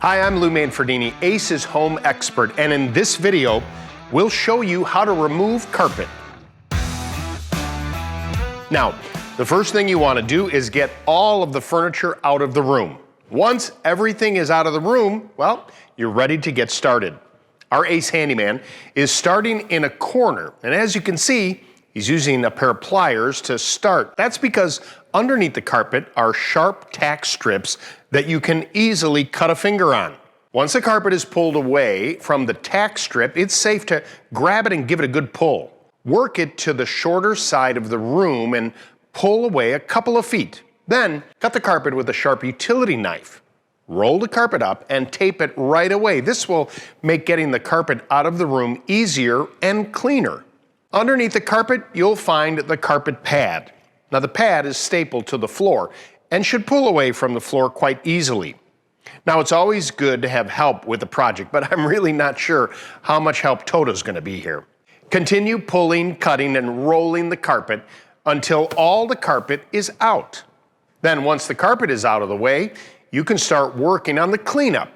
Hi, I'm Lou Manfredini, Ace's home expert, and in this video, we'll show you how to remove carpet. Now, the first thing you want to do is get all of the furniture out of the room. Once everything is out of the room, well, you're ready to get started. Our Ace handyman is starting in a corner, and as you can see, he's using a pair of pliers to start. That's because underneath the carpet are sharp tack strips that you can easily cut a finger on. Once the carpet is pulled away from the tack strip, it's safe to grab it and give it a good pull. Work it to the shorter side of the room and pull away a couple of feet. Then cut the carpet with a sharp utility knife. Roll the carpet up and tape it right away. This will make getting the carpet out of the room easier and cleaner. Underneath the carpet, you'll find the carpet pad. Now the pad is stapled to the floor and should pull away from the floor quite easily. Now it's always good to have help with the project, but I'm really not sure how much help Toto's going to be here. Continue pulling, cutting, and rolling the carpet until all the carpet is out. Then once the carpet is out of the way, you can start working on the cleanup.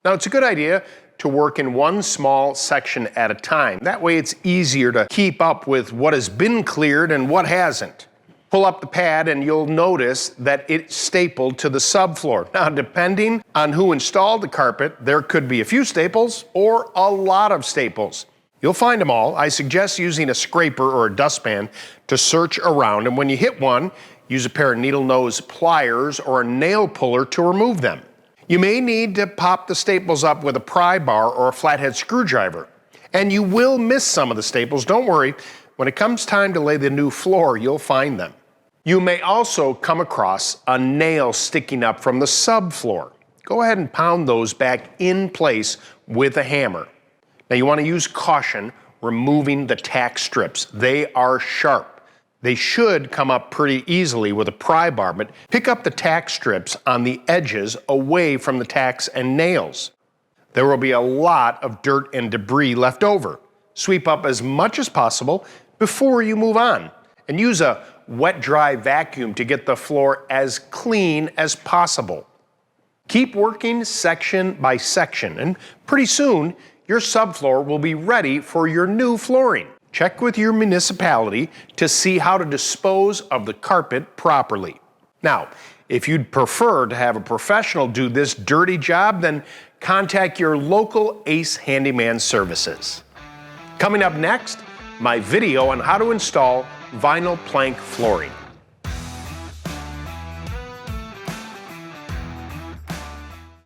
Now it's a good idea to work in one small section at a time. That way it's easier to keep up with what has been cleared and what hasn't. Pull up the pad and you'll notice that it's stapled to the subfloor. Now, depending on who installed the carpet, there could be a few staples or a lot of staples. You'll find them all. I suggest using a scraper or a dustpan to search around, and when you hit one, use a pair of needle nose pliers or a nail puller to remove them. You may need to pop the staples up with a pry bar or a flathead screwdriver. And you will miss some of the staples, don't worry. When it comes time to lay the new floor, you'll find them. You may also come across a nail sticking up from the subfloor. Go ahead and pound those back in place with a hammer. Now you want to use caution removing the tack strips. They are sharp. They should come up pretty easily with a pry bar, but pick up the tack strips on the edges away from the tacks and nails. There will be a lot of dirt and debris left over. Sweep up as much as possible before you move on, and use a wet-dry vacuum to get the floor as clean as possible. Keep working section by section, and pretty soon your subfloor will be ready for your new flooring. Check with your municipality to see how to dispose of the carpet properly. Now, if you'd prefer to have a professional do this dirty job, then contact your local Ace Handyman Services. Coming up next, my video on how to install vinyl plank flooring.